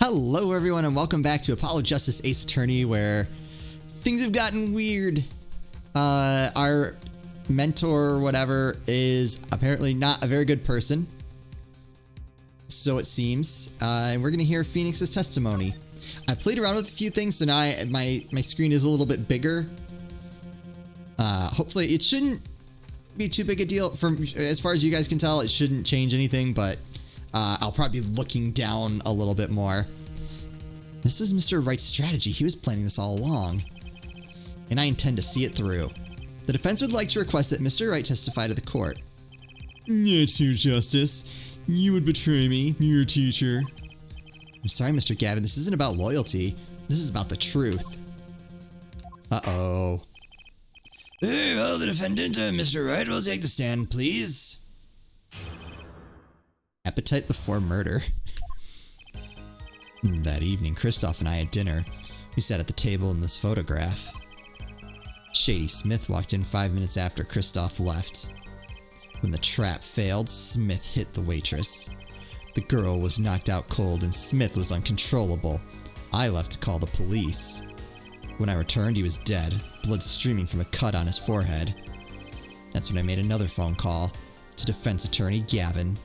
Hello everyone and welcome back to Apollo Justice Ace Attorney, where things have gotten weird. Our mentor or whatever is apparently not a very good person, so it seems, and we're going to hear Phoenix's testimony. I played around with a few things, so now my screen is a little bit bigger. Hopefully it shouldn't be too big a deal. From as far as you guys can tell, it shouldn't change anything, but I'll probably be looking down a little bit more. This was Mr. Wright's strategy. He was planning this all along, and I intend to see it through. The defense would like to request that Mr. Wright testify to the court. It's your Justice. You would betray me, your teacher. I'm sorry, Mr. Gavin. This isn't about loyalty. This is about the truth. Uh-oh. Very well, the defendant, Mr. Wright, will take the stand, please. Appetite before murder. That evening, Kristoff and I had dinner. We sat at the table in this photograph. Shady Smith walked in 5 minutes after Kristoff left. When the trap failed, Smith hit the waitress. The girl was knocked out cold and Smith was uncontrollable. I left to call the police. When I returned, he was dead, blood streaming from a cut on his forehead. That's when I made another phone call to defense attorney Gavin.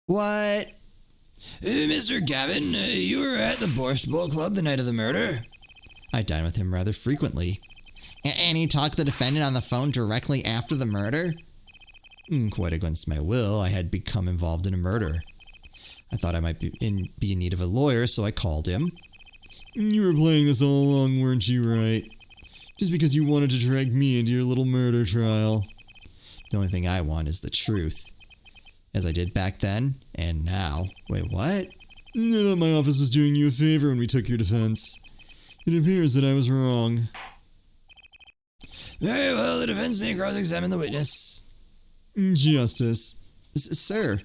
What? Mr. Gavin, you were at the Borscht Bowl Club the night of the murder? I dined with him rather frequently. And he talked to the defendant on the phone directly after the murder? Quite against my will, I had become involved in a murder. I thought I might be in need of a lawyer, so I called him. You were playing this all along, weren't you, Wright? Just because you wanted to drag me into your little murder trial. The only thing I want is the truth. As I did back then, and now. Wait, what? I thought my office was doing you a favor when we took your defense. It appears that I was wrong. Very well, the defense may cross-examine the witness. Justice. Sir.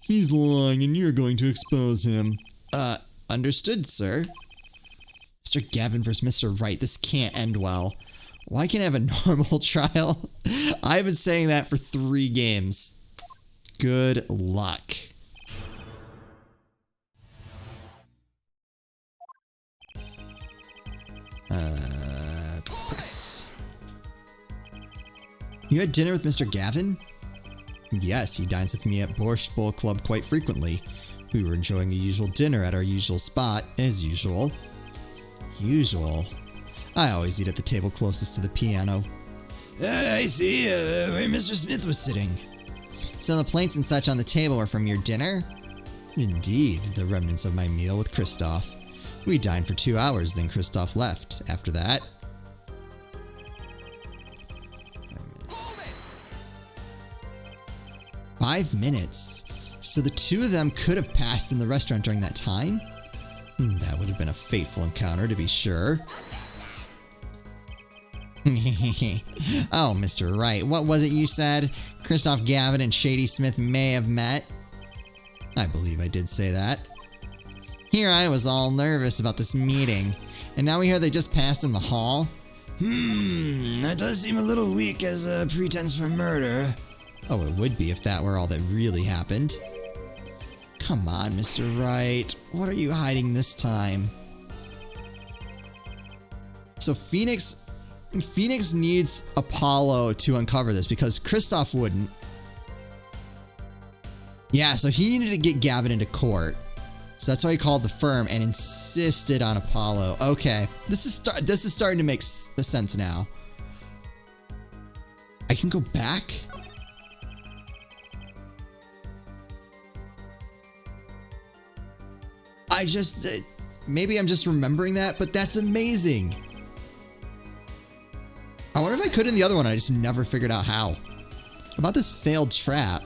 He's lying and you're going to expose him. Understood, sir. Mr. Gavin versus Mr. Wright, this can't end well. Why can't I have a normal trial? I've been saying that for 3 games. Good luck. Press. You had dinner with Mr. Gavin? Yes, he dines with me at Borscht Bowl Club quite frequently. We were enjoying a usual dinner at our usual spot, as usual. Usual? I always eat at the table closest to the piano. I see, where Mr. Smith was sitting. So the plates and such on the table were from your dinner? Indeed, the remnants of my meal with Kristoff. We dined for 2 hours, then Kristoff left. After that... 5 minutes? So the 2 of them could have passed in the restaurant during that time? That would have been a fateful encounter, to be sure. Oh, Mr. Wright, what was it you said? Kristoff Gavin and Shady Smith may have met? I believe I did say that. Here I was all nervous about this meeting, and now we hear they just passed in the hall? That does seem a little weak as a pretense for murder. Oh, it would be if that were all that really happened. Come on, Mr. Wright. What are you hiding this time? So Phoenix needs Apollo to uncover this because Kristoff wouldn't. Yeah, so he needed to get Gavin into court. So that's why he called the firm and insisted on Apollo. Okay, this is starting to make sense now. I can go back? Maybe I'm just remembering that, but that's amazing. I wonder if I could in the other one. I just never figured out how. About this failed trap.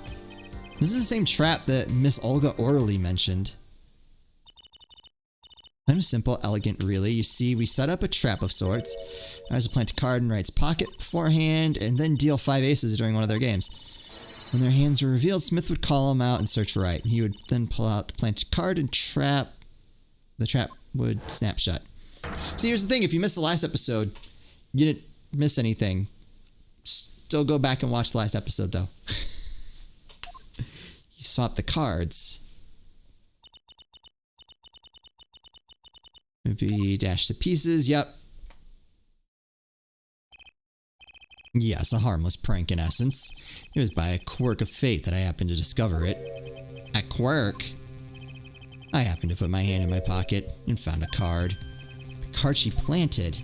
This is the same trap that Miss Olga Orley mentioned. Kind of simple, elegant, really. You see, we set up a trap of sorts. I was to plant a card in Wright's pocket beforehand, and then deal 5 aces during one of their games. When their hands were revealed, Smith would call them out and search Wright. He would then pull out the planted card and trap. The trap would snap shut. See, here's the thing. If you missed the last episode, you didn't miss anything. Still go back and watch the last episode, though. You swap the cards. Maybe dashed to pieces. Yep. Yes, a harmless prank in essence. It was by a quirk of fate that I happened to discover it. A quirk? I happened to put my hand in my pocket and found a card. The card she planted.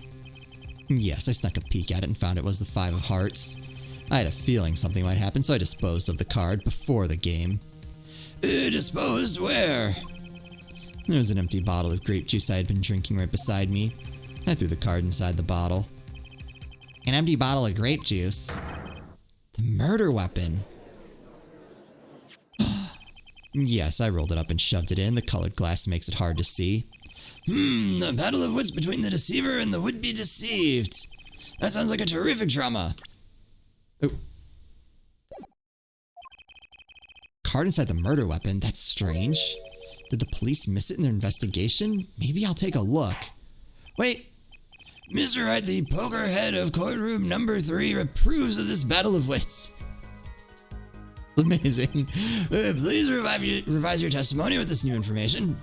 Yes, I snuck a peek at it and found it was the 5 of hearts. I had a feeling something might happen, so I disposed of the card before the game. Disposed where? There was an empty bottle of grape juice I had been drinking right beside me. I threw the card inside the bottle. An empty bottle of grape juice? The murder weapon. Yes, I rolled it up and shoved it in. The colored glass makes it hard to see. The battle of wits between the deceiver and the would-be deceived. That sounds like a terrific drama. Oh. Card inside the murder weapon? That's strange. Did the police miss it in their investigation? Maybe I'll take a look. Wait. Mr. Wright, the poker head of courtroom number 3, approves of this battle of wits. Amazing. Please revise your testimony with this new information.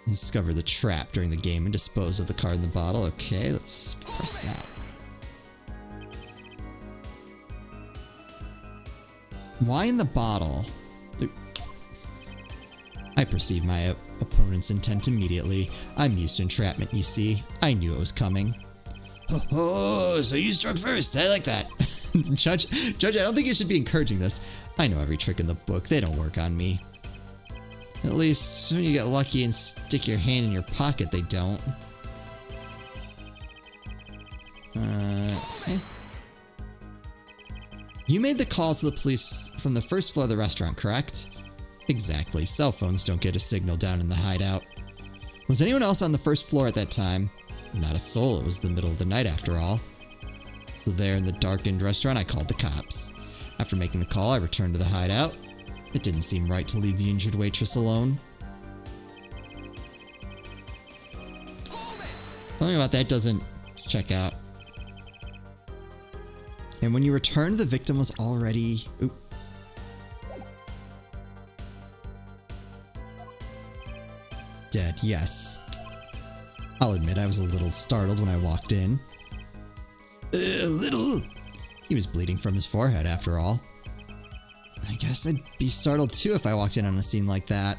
Discover the trap during the game and dispose of the card in the bottle. Okay, let's press that. Why in the bottle? I perceive my opponent's intent immediately. I'm used to entrapment, you see. I knew it was coming. Oh, so you struck first. I like that. Judge, I don't think you should be encouraging this. I know every trick in the book. They don't work on me. At least when you get lucky and stick your hand in your pocket, they don't. You made the call to the police from the first floor of the restaurant, correct? Exactly. Cell phones don't get a signal down in the hideout. Was anyone else on the first floor at that time? Not a soul. It was the middle of the night after all. So there in the darkened restaurant, I called the cops. After making the call, I returned to the hideout. It didn't seem right to leave the injured waitress alone. Something about that doesn't check out. And when you returned, the victim was already... Oop. Dead, yes. I'll admit I was a little startled when I walked in. A little? He was bleeding from his forehead, after all. I guess I'd be startled too if I walked in on a scene like that.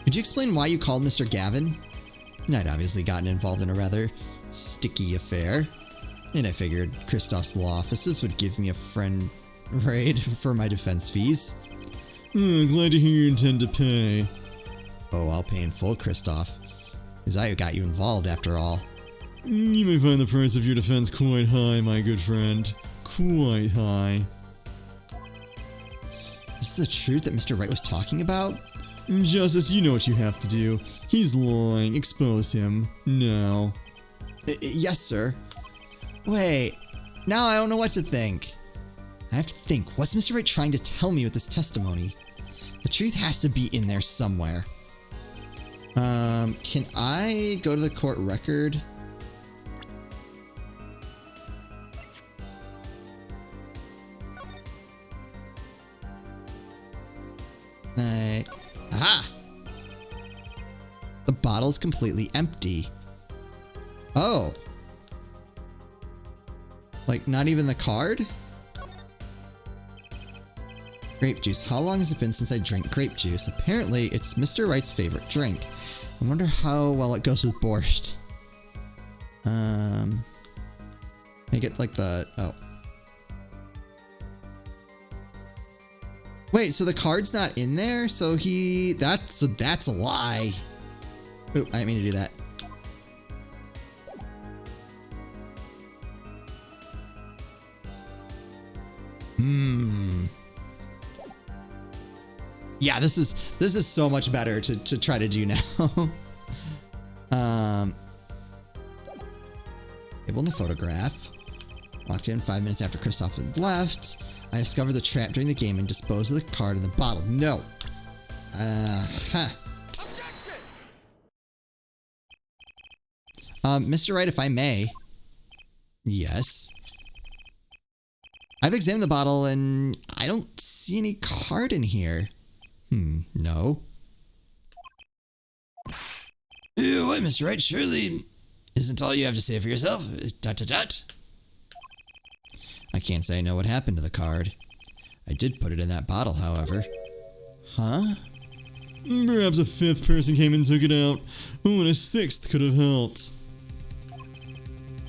Could you explain why you called Mr. Gavin? I'd obviously gotten involved in a rather sticky affair, and I figured Kristoff's law offices would give me a friend raid for my defense fees. Glad to hear you intend to pay. Oh, I'll pay in full, Kristoff. Because I got you involved after all. You may find the price of your defense quite high, my good friend. Quite high. Is this the truth that Mr. Wright was talking about? Justice, you know what you have to do. He's lying. Expose him. Now. Yes, sir. Wait. Now I don't know what to think. I have to think. What's Mr. Wright trying to tell me with this testimony? The truth has to be in there somewhere. Can I go to the court record? Aha! The bottle's completely empty. Oh. Like, not even the card? Grape juice. How long has it been since I drank grape juice? Apparently, it's Mr. Wright's favorite drink. I wonder how well it goes with borscht. Make it like the... Oh. Wait, so the card's not in there? So that's a lie. Oop, I didn't mean to do that. Yeah, this is so much better to try to do now. Table in the photograph. Walked in 5 minutes after Kristoff had left. I discovered the trap during the game and disposed of the card in the bottle. No. Mr. Wright, if I may. Yes. I've examined the bottle and I don't see any card in here. No. What, Mr. Wright? Surely isn't all you have to say for yourself? ... I can't say I know what happened to the card. I did put it in that bottle, however. Huh? Perhaps a fifth person came and took it out. Oh, and a sixth could have helped.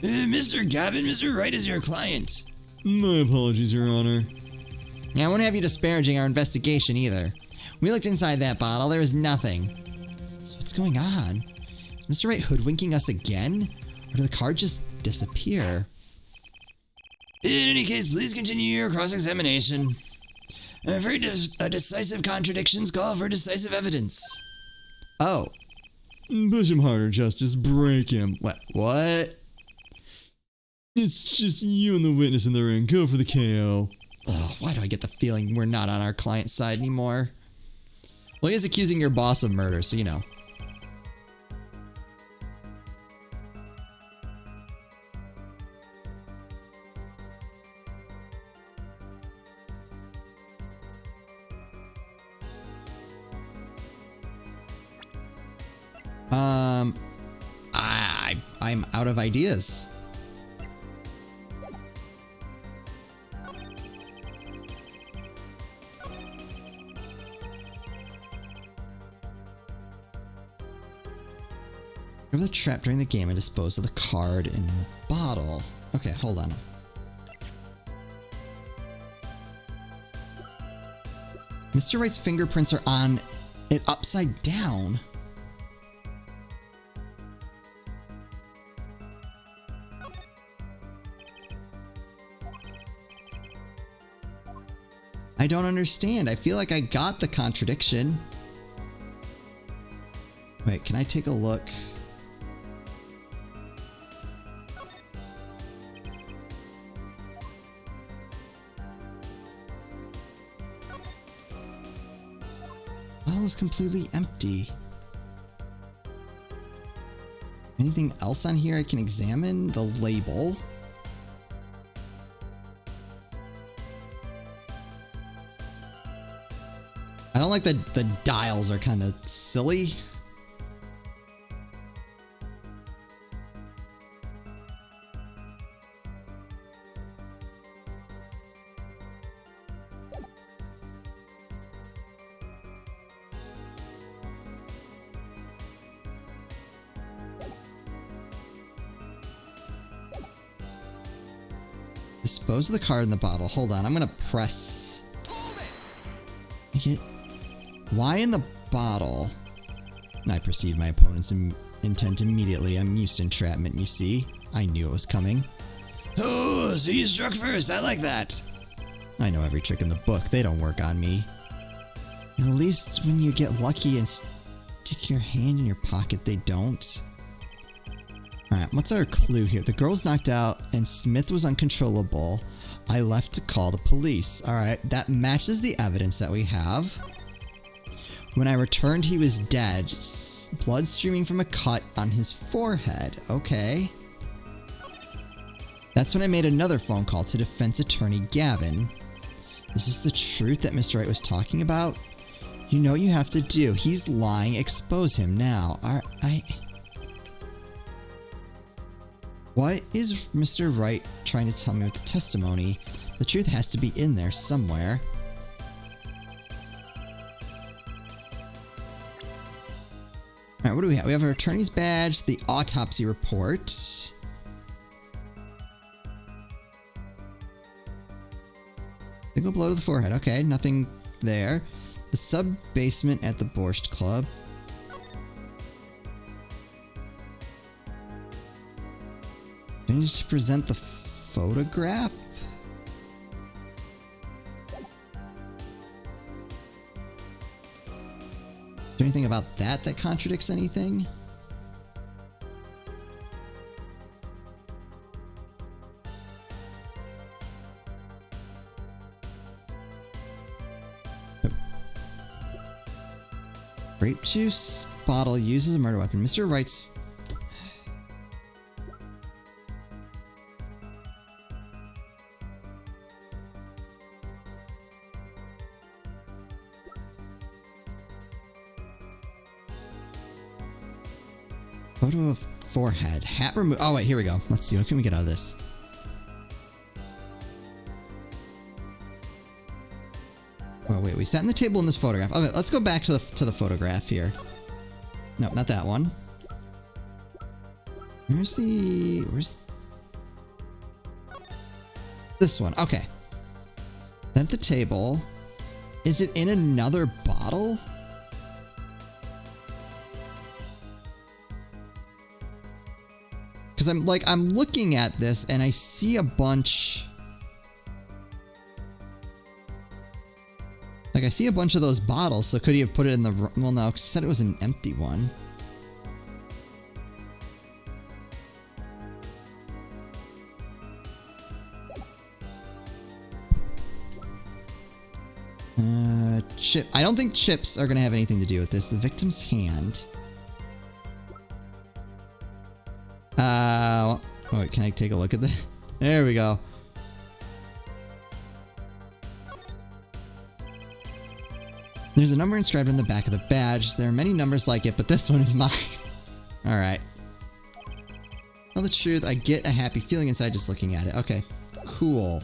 Mr. Gavin, Mr. Wright is your client. My apologies, Your Honor. I won't have you disparaging our investigation either. We looked inside that bottle. There was nothing. So what's going on? Is Mr. Wright hoodwinking us again? Or did the card just disappear? In any case, please continue your cross-examination. I'm afraid decisive contradictions call for decisive evidence. Oh. Push him harder, Justice. Break him. What? It's just you and the witness in the ring. Go for the KO. Oh, why do I get the feeling we're not on our client's side anymore? Well, he is accusing your boss of murder, so you know. I'm out of ideas. Cover the trap during the game and dispose of the card in the bottle. Okay, hold on. Mr. Wright's fingerprints are on it upside down. I don't understand. I feel like I got the contradiction. Wait, can I take a look? Bottle is completely empty. Anything else on here I can examine? The label. I don't like that the dials are kind of silly. Dispose of the card in the bottle. Hold on, I'm gonna press. Why in the bottle? I perceived my opponent's intent immediately. I'm used to entrapment, you see. I knew it was coming. Oh, so you struck first. I like that. I know every trick in the book. They don't work on me. At least when you get lucky and stick your hand in your pocket, they don't. Alright, what's our clue here? The girl's knocked out and Smith was uncontrollable. I left to call the police. Alright, that matches the evidence that we have. When I returned, he was dead. Blood streaming from a cut on his forehead. Okay. That's when I made another phone call to defense attorney Gavin. Is this the truth that Mr. Wright was talking about? You know what you have to do. He's lying. Expose him now. What is Mr. Wright trying to tell me with the testimony? The truth has to be in there somewhere. Alright, what do we have? We have our attorney's badge, the autopsy report. Single blow to the forehead. Okay, nothing there. The sub-basement at the Borscht Club. I need to present the photograph? Is there anything about that that contradicts anything? Grape juice bottle used as a murder weapon. Mr. Wright's... Photo of forehead. Hat removed. Oh, wait, here we go. Let's see. What can we get out of this? Oh, wait. We sat on the table in this photograph. Okay, let's go back to the photograph here. No, not that one. Where's this one? Okay. Then at the table. Is it in another bottle? Because I'm looking at this and I see a bunch. Like, I see a bunch of those bottles, so could he have put it in the... Well, no, because he said it was an empty one. Chip. I don't think chips are going to have anything to do with this. The victim's hand. Wait, can I take a look at this? There we go. There's a number inscribed on the back of the badge. There are many numbers like it, but this one is mine. Alright. Tell the truth, I get a happy feeling inside just looking at it. Okay, cool.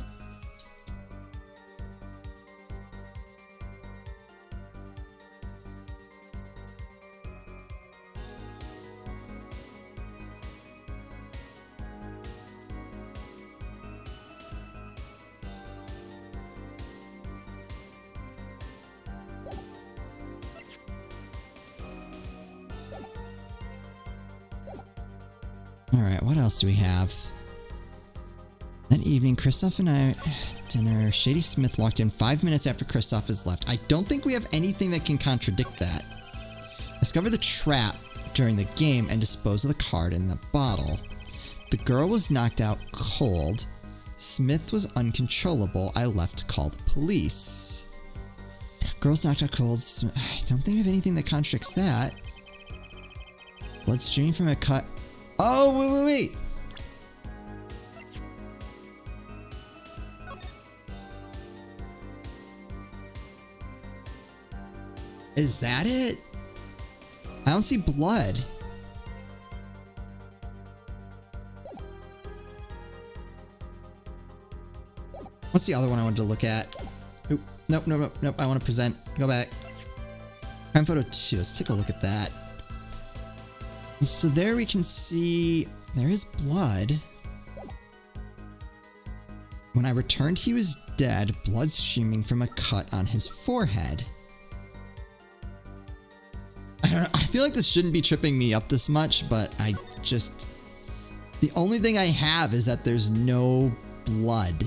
Alright, what else do we have? That evening, Kristoff and I at dinner. Shady Smith walked in 5 minutes after Kristoff has left. I don't think we have anything that can contradict that. Discover the trap during the game and dispose of the card in the bottle. The girl was knocked out cold. Smith was uncontrollable. I left to call the police. Girl's knocked out cold. I don't think we have anything that contradicts that. Blood streaming from a cut. Oh, wait. Is that it? I don't see blood. What's the other one I wanted to look at? Oop, nope. I want to present. Go back. Crime photo 2. Let's take a look at that. So there we can see there is blood. When I returned, he was dead, blood streaming from a cut on his forehead. I don't know. I feel like this shouldn't be tripping me up this much, but I just... The only thing I have is that there's no blood.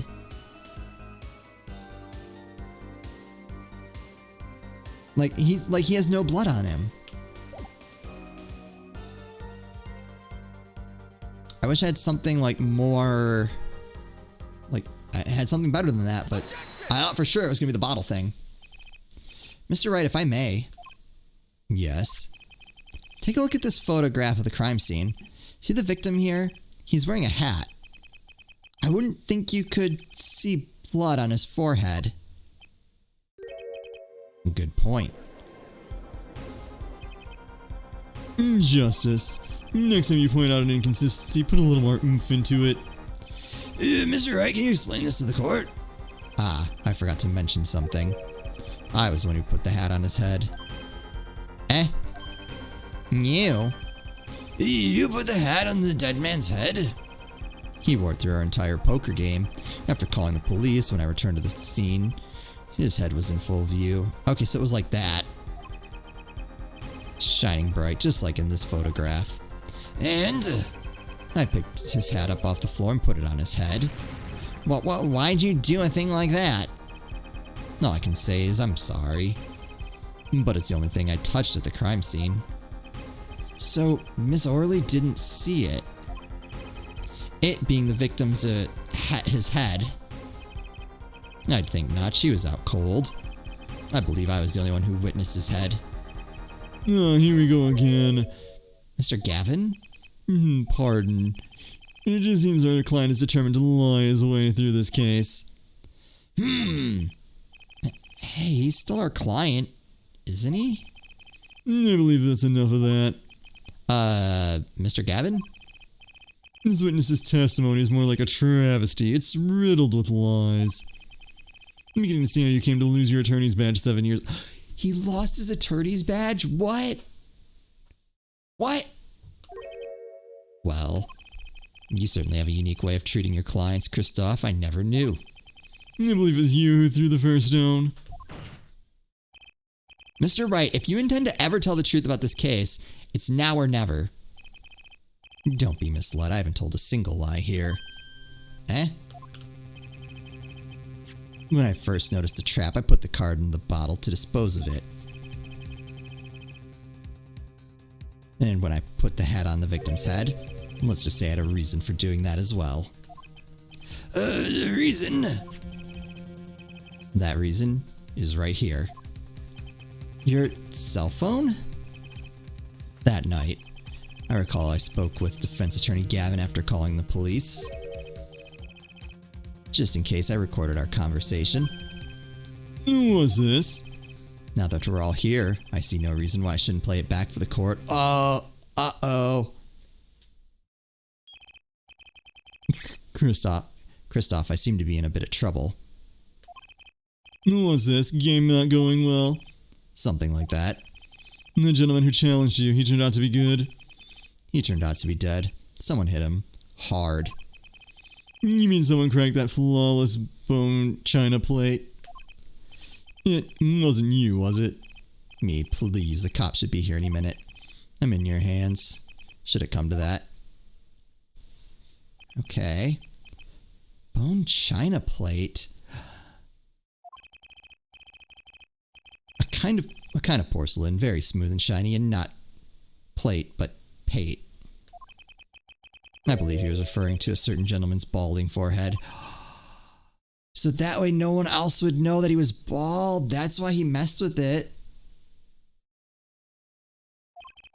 He has no blood on him. I wish I had something more, I had something better than that, but I thought for sure it was going to be the bottle thing. Mr. Wright, if I may. Yes. Take a look at this photograph of the crime scene. See the victim here? He's wearing a hat. I wouldn't think you could see blood on his forehead. Good point. Justice. Next time you point out an inconsistency, put a little more oomph into it. Mr. Wright, can you explain this to the court? Ah, I forgot to mention something. I was the one who put the hat on his head. Eh? You? You put the hat on the dead man's head? He wore it through our entire poker game. After calling the police when I returned to the scene, his head was in full view. Okay, so it was like that. Shining bright, just like in this photograph. And I picked his hat up off the floor and put it on his head. Why'd you do a thing like that? All I can say is I'm sorry. But it's the only thing I touched at the crime scene. So, Miss Orley didn't see it. It being the victim's his head. I'd think not. She was out cold. I believe I was the only one who witnessed his head. Oh, here we go again. Mr. Gavin? Pardon. It just seems our client is determined to lie his way through this case. Hey, he's still our client, isn't he? I believe that's enough of that. Mr. Gavin? This witness's testimony is more like a travesty. It's riddled with lies. I'm beginning to see how you came to lose your attorney's badge 7 years. He lost his attorney's badge? What? What? Well, you certainly have a unique way of treating your clients, Kristoff. I never knew. I believe it was you who threw the first stone. Mr. Wright, if you intend to ever tell the truth about this case, it's now or never. Don't be misled. I haven't told a single lie here. Eh? When I first noticed the trap, I put the card in the bottle to dispose of it. And when I put the hat on the victim's head, let's just say I had a reason for doing that as well. Reason? That reason is right here. Your cell phone? That night, I recall I spoke with defense attorney Gavin after calling the police. Just in case, I recorded our conversation. Who was this? Now that we're all here, I see no reason why I shouldn't play it back for the court. Uh-oh. Kristoff, I seem to be in a bit of trouble. Who was this? Game not going well? Something like that. The gentleman who challenged you, he turned out to be good? He turned out to be dead. Someone hit him. Hard. You mean someone cracked that flawless bone china plate? It wasn't you, was it? Me, please. The cops should be here any minute. I'm in your hands. Should it come to that? Okay. Bone china plate. A kind of porcelain, very smooth and shiny, and not plate, but pate. I believe he was referring to a certain gentleman's balding forehead. So that way no one else would know that he was bald. That's why he messed with it.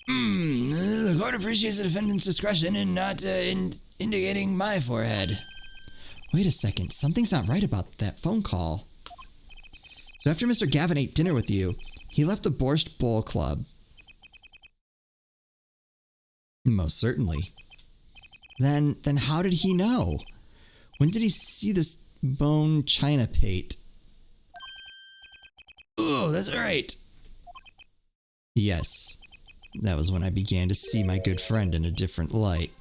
The court appreciates the defendant's discretion in not indicating my forehead. Wait a second, something's not right about that phone call. So after Mr. Gavin ate dinner with you, he left the Borscht Bowl Club. Most certainly. Then how did he know? When did he see this bone china plate? Oh, that's right. Yes, that was when I began to see my good friend in a different light.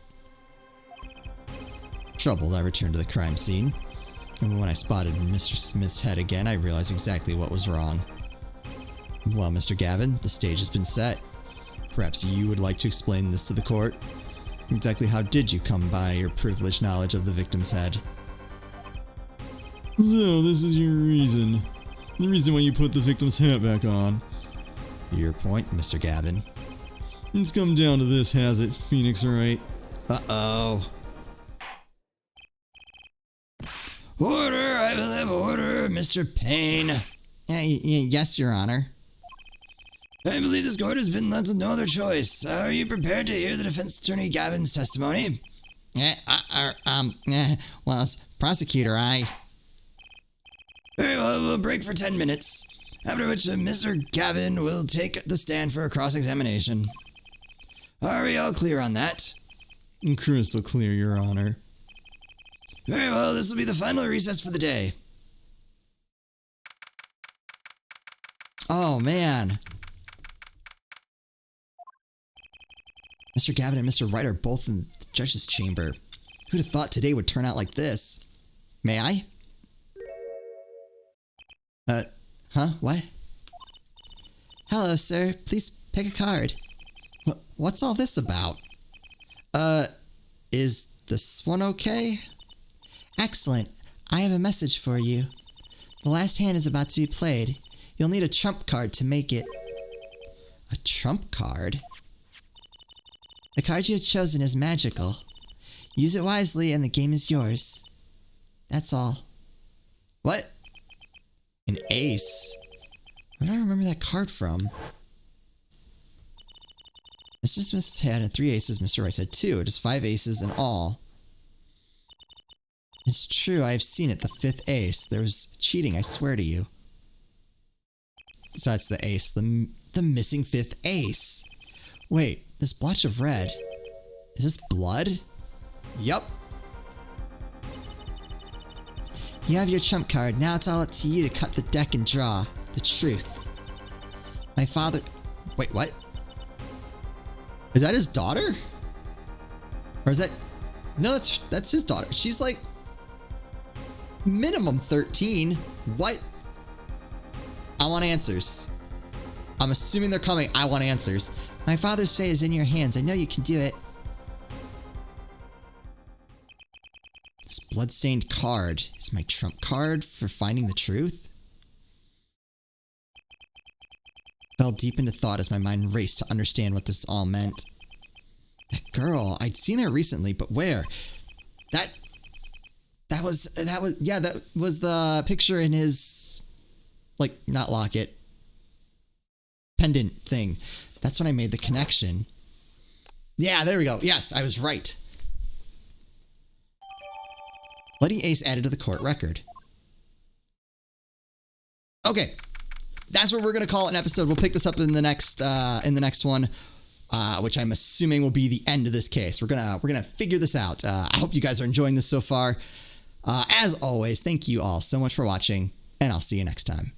Troubled, I returned to the crime scene. And when I spotted Mr. Smith's head again, I realized exactly what was wrong. Well, Mr. Gavin, the stage has been set. Perhaps you would like to explain this to the court? Exactly how did you come by your privileged knowledge of the victim's head? So, this is your reason. The reason why you put the victim's hat back on. Your point, Mr. Gavin. It's come down to this, has it, Phoenix Wright? Uh-oh. Order! I will have order, Mr. Payne. Yes, Your Honor. I believe this court has been left with no other choice. Are you prepared to hear the defense attorney Gavin's testimony? Well, as prosecutor, Very well, we'll break for 10 minutes, after which Mr. Gavin will take the stand for a cross-examination. Are we all clear on that? Crystal clear, Your Honor. Very well, this will be the final recess for the day. Oh, man. Mr. Gavin and Mr. Wright are both in the judge's chamber. Who'd have thought today would turn out like this? May I? What? Hello, sir. Please pick a card. What's all this about? Is this one okay? Excellent. I have a message for you. The last hand is about to be played. You'll need a trump card to make it. A trump card? The card you have chosen is magical. Use it wisely and the game is yours. That's all. What? An ace? Where do I remember that card from? Mr. Smith had 3 aces, Mr. Rice had 2. It is 5 aces in all. It's true, I have seen it, the 5th ace. There was cheating, I swear to you. So that's the ace, the missing 5th ace. Wait, This blotch of red. Is this blood? Yup. You have your trump card. Now it's all up to you to cut the deck and draw the truth. My father... Wait, what? Is that his daughter? Or is that... No, that's his daughter. She's like... minimum 13. What? I want answers. I'm assuming they're coming. I want answers. My father's fate is in your hands. I know you can do it. This bloodstained card is my trump card for finding the truth? Fell deep into thought as my mind raced to understand what this all meant. That girl, I'd seen her recently, but where? That was the picture in his, like, not locket, pendant thing. That's when I made the connection. Yeah, there we go. Yes, I was right. Bloody Ace added to the court record. Okay, that's what we're gonna call it an episode. We'll pick this up in the next one, which I'm assuming will be the end of this case. We're gonna figure this out. I hope you guys are enjoying this so far. As always, thank you all so much for watching, and I'll see you next time.